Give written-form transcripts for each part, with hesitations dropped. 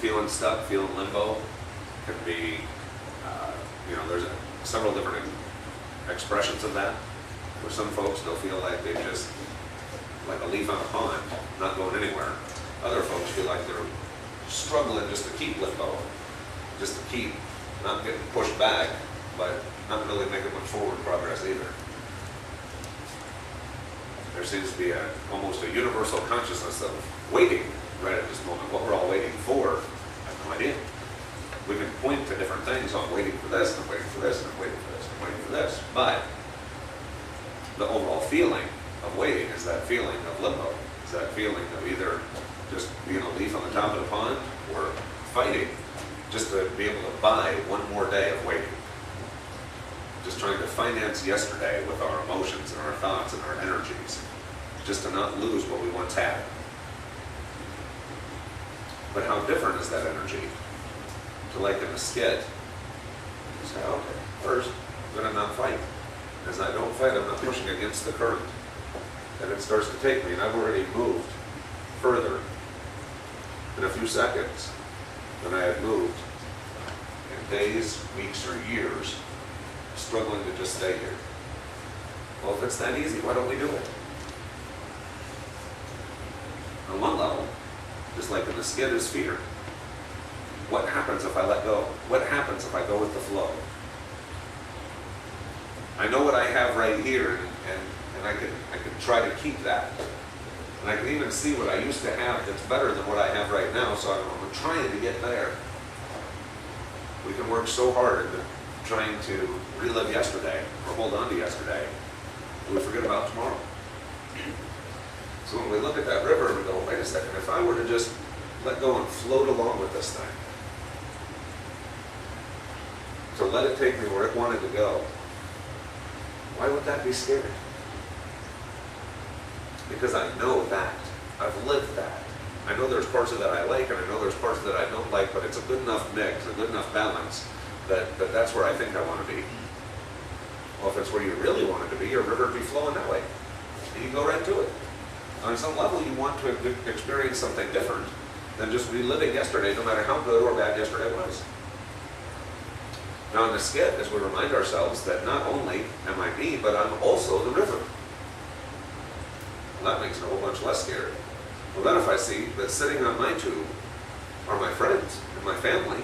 feeling stuck, feeling limbo can be, there's several different expressions of that. For some folks, they'll feel like they just, like a leaf on a pond, not going anywhere. Other folks feel like they're struggling just to keep limbo, just to keep not getting pushed back, but not really making much forward progress either. There seems to be almost a universal consciousness of waiting right at this moment. What we're all waiting for, I have no idea. We can point to different things. I'm waiting for this, and I'm waiting for this, and I'm waiting for this, and I'm waiting for this. But the overall feeling of waiting is that feeling of limbo. It's that feeling of either just being a leaf on the top of the pond or fighting just to be able to buy one more day of waiting. Just trying to finance yesterday with our emotions and our thoughts and our energies, just to not lose what we once had. But how different is that energy? To like in a skid, you say, okay, first, I'm going to not fight. As I don't fight, I'm not pushing against the current. And it starts to take me, and I've already moved further in a few seconds than I had moved in days, weeks, or years, struggling to just stay here. Well, if it's that easy, why don't we do it? On one level, just like in the skid is fear. What happens if I let go? What happens if I go with the flow? I know what I have right here, and I can try to keep that. And I can even see what I used to have that's better than what I have right now, so I'm trying to get there. We can work so hard into trying to relive yesterday, or hold on to yesterday, and we forget about tomorrow. So when we look at that river, we go, wait a second, if I were to just let go and float along with this thing, to let it take me where it wanted to go, why would that be scary? Because I know that. I've lived that. I know there's parts of that I like, and I know there's parts that I don't like, but it's a good enough mix, a good enough balance, that's where I think I want to be. Well, if it's where you really want it to be, your river would be flowing that way. And you go right to it. On some level, you want to experience something different than just reliving yesterday, no matter how good or bad yesterday was. Now in the skit, as we remind ourselves that not only am I me, but I'm also the river. Well, that makes it a whole bunch less scary. Well, then if I see that sitting on my tube are my friends and my family,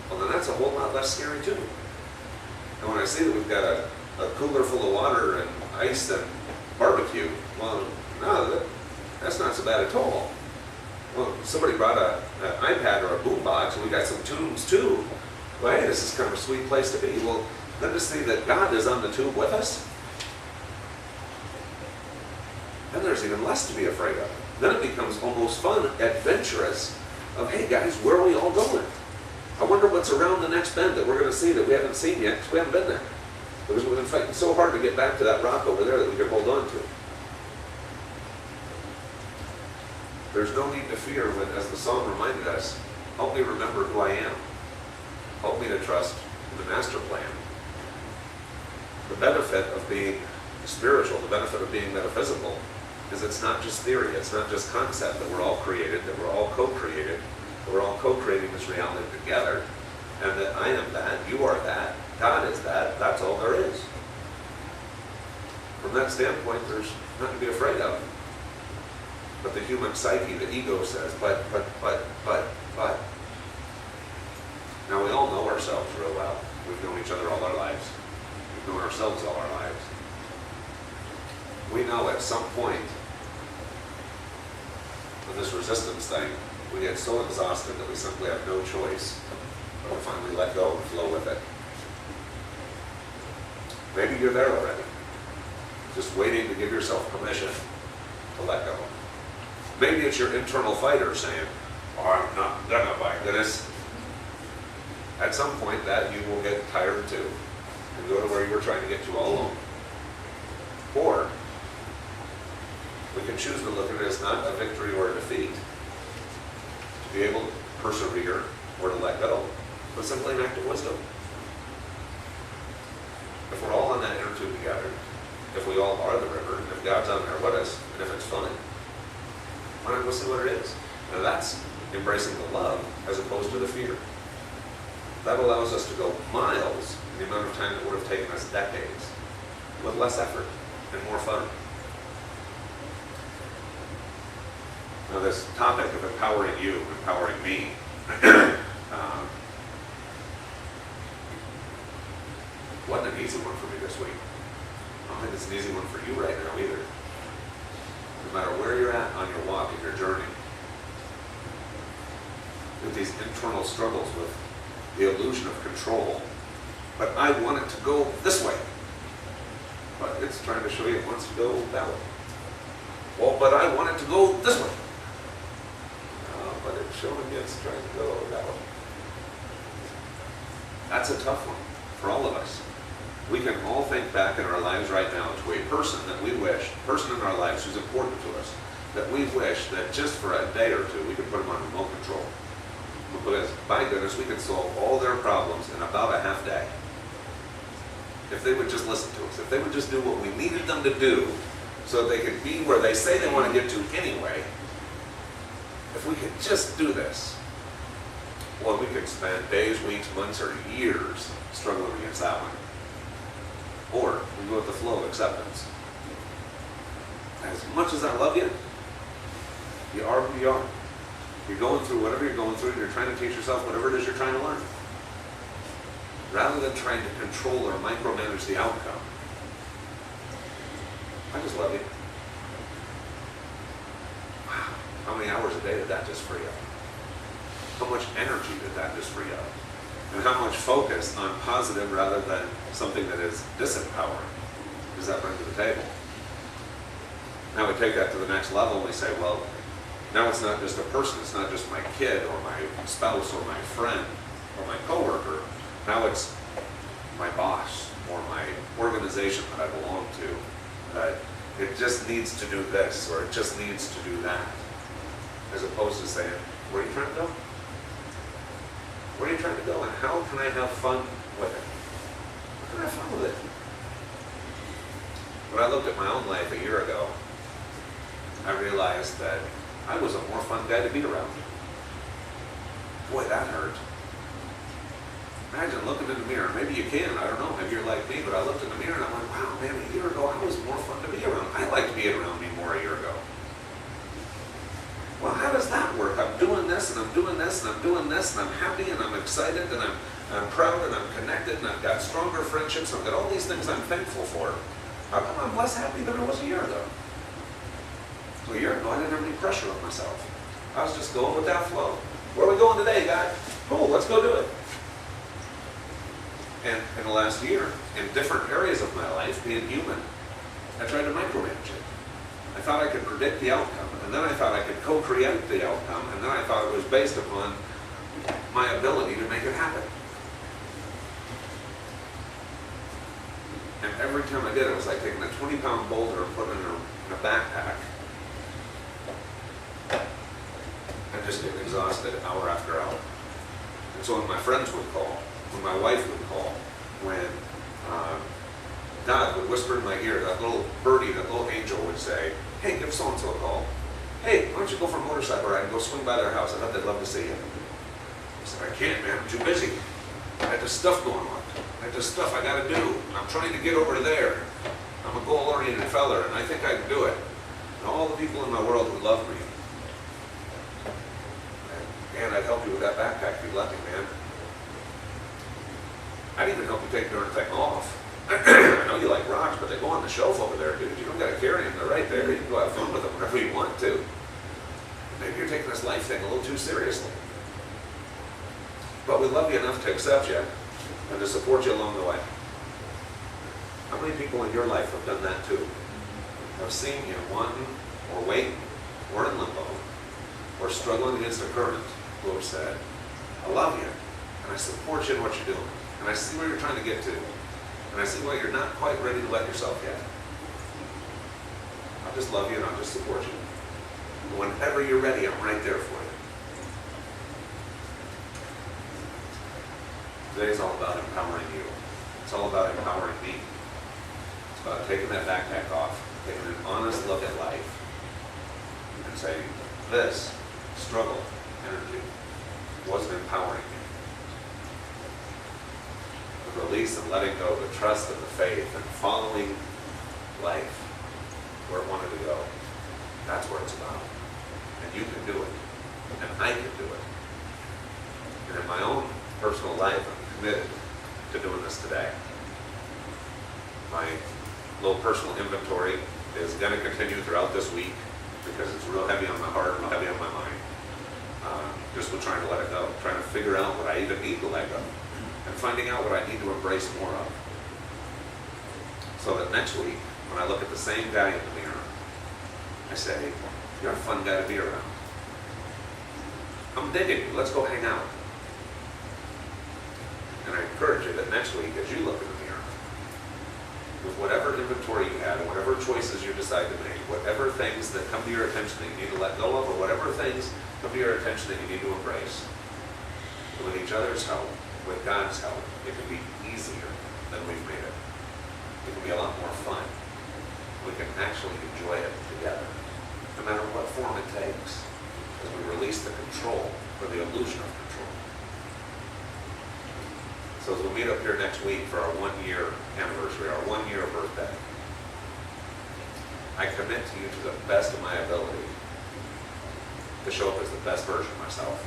well, then that's a whole lot less scary too. And when I see that we've got a cooler full of water and ice and barbecue, well, no, that's not so bad at all. Well, somebody brought an iPad or a boombox, and we got some tunes too. Well, hey, this is kind of a sweet place to be. Well, then to see that God is on the tube with us, then there's even less to be afraid of. Then it becomes almost fun, adventurous, of, hey guys, where are we all going? I wonder what's around the next bend that we're going to see that we haven't seen yet, because we haven't been there. Because we've been fighting so hard to get back to that rock over there that we can hold on to. There's no need to fear when, as the song reminded us, help me remember who I am. Help me to trust the master plan. The benefit of being spiritual, the benefit of being metaphysical, is it's not just theory, it's not just concept, that we're all created, that we're all co-created, that we're all co-creating this reality together, and that I am that, you are that, God is that, that's all there is. From that standpoint, there's nothing to be afraid of. But the human psyche, the ego says, but. Now we all know ourselves real well. We've known each other all our lives. We've known ourselves all our lives. We know at some point with this resistance thing, we get so exhausted that we simply have no choice but to finally let go and flow with it. Maybe you're there already, just waiting to give yourself permission to let go. Maybe it's your internal fighter saying, oh, I'm not gonna fight this. At some point that you will get tired too and go to where you were trying to get to all along. Or we can choose to look at it as not a victory or a defeat, to be able to persevere or to let go, but simply an act of wisdom. If we're all on that inner tube together, if we all are the river, if God's on there with us, and if it's fun, why not go see what it is? Now that's embracing the love as opposed to the fear. That allows us to go miles in the amount of time that would have taken us decades with less effort and more fun. Now this topic of empowering you, empowering me, wasn't an easy one for me this week. I don't think it's an easy one for you right now either. No matter where you're at on your walk and your journey, with these internal struggles with the illusion of control. But I want it to go this way. But it's trying to show you it wants to go that way. Well, but I want it to go this way. But it's showing you it's trying to go that way. That's a tough one for all of us. We can all think back in our lives right now to a person that we wish, person in our lives who's important to us, that we wish that just for a day or two we could put them on remote control. Because, by goodness, we could solve all their problems in about a half day. If they would just listen to us, if they would just do what we needed them to do so they could be where they say they want to get to anyway, if we could just do this, well, we could spend days, weeks, months, or years struggling against that one. Or we go with the flow of acceptance. As much as I love you, you are who you are. You're going through whatever you're going through, and you're trying to teach yourself whatever it is you're trying to learn. Rather than trying to control or micromanage the outcome, I just love you. Wow, how many hours a day did that just free up? How much energy did that just free up? And how much focus on positive rather than something that is disempowering does that bring to the table? Now we take that to the next level and we say, well, now it's not just a person, it's not just my kid or my spouse or my friend or my coworker. Now it's my boss or my organization that I belong to. It just needs to do this or it just needs to do that. As opposed to saying, where are you trying to go? Where are you trying to go and how can I have fun with it? How can I have fun with it? When I looked at my own life a year ago, I realized that I was a more fun guy to be around. Boy, that hurt. Imagine looking in the mirror. Maybe you can, I don't know, maybe you're like me, but I looked in the mirror and I went, wow, man, a year ago I was more fun to be around. I liked being around me more a year ago. Well, how does that work? I'm doing this and I'm doing this and I'm doing this and I'm happy and I'm excited and I'm proud and I'm connected and I've got stronger friendships. I've got all these things I'm thankful for. How come I'm less happy than I was a year ago? So a year ago, I didn't have any pressure on myself. I was just going with that flow. Where are we going today, guy? Cool, let's go do it. And in the last year, in different areas of my life, being human, I tried to micromanage it. I thought I could predict the outcome, and then I thought I could co-create the outcome, and then I thought it was based upon my ability to make it happen. And every time I did, it was like taking a 20-pound boulder and putting it in a backpack. And just getting exhausted hour after hour. And so when my friends would call, when my wife would call, when God would whisper in my ear, that little birdie, that little angel would say, hey, give so-and-so a call. Hey, why don't you go for a motorcycle ride and go swing by their house? I thought they'd love to see you. I said, I can't, man, I'm too busy. I had this stuff going on. I had this stuff I gotta do. I'm trying to get over to there. I'm a goal-oriented feller, and I think I can do it. And all the people in my world who love me, and I'd help you with that backpack if you'd let me, man. I'd even help you take the darn thing off. I know you like rocks, but they go on the shelf over there, dude. You don't got to carry them. They're right there. You can go have fun with them whenever you want to. Maybe you're taking this life thing a little too seriously. But we love you enough to accept you and to support you along the way. How many people in your life have done that too? Have seen you wanting or waiting or in limbo or struggling against a current who have said, I love you and I support you in what you're doing. And I see where you're trying to get to. And I see why you're not quite ready to let yourself yet. I'll just love you and I'll just support you. And whenever you're ready, I'm right there for you. Today's all about empowering you. It's all about empowering me. It's about taking that backpack off, taking an honest look at life, and saying, this struggle, energy. It wasn't empowering me. The release and letting go, the trust and the faith and following life where it wanted to go. That's where it's about. And you can do it. And I can do it. And in my own personal life, I'm committed to doing this today. My little personal inventory is going to continue throughout this week because it's real heavy on my heart, real heavy on my mind. Just with trying to let it go, trying to figure out what I even need to let go, and finding out what I need to embrace more of. So that next week, when I look at the same guy in the mirror, I say, you're a fun guy to be around. I'm digging you, let's go hang out. And I encourage you that next week, as you look in the mirror, with whatever inventory you have, and whatever choices you decide to make, whatever things that come to your attention that you need to let go of, or whatever things come to your attention that you need to embrace, with each other's help, with God's help, it can be easier than we've made it. It can be a lot more fun. We can actually enjoy it together, no matter what form it takes, as we release the control, or the illusion of control. So as we meet up here next week for our 1-year anniversary, our 1-year birthday, I commit to you to the best of my ability to show up as the best version of myself.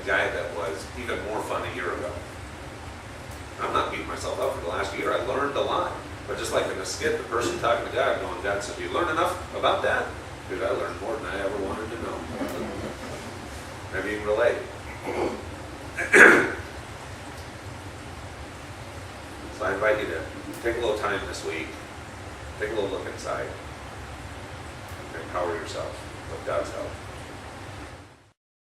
A guy that was even more fun a year ago. I'm not beating myself up for the last year. I learned a lot. But just like in the skit, the person talking to God going, God said, you learn enough about that? Because I learned more than I ever wanted to know. Maybe you can relate. So I invite you to take a little time this week, take a little look inside, and empower yourself with God's help.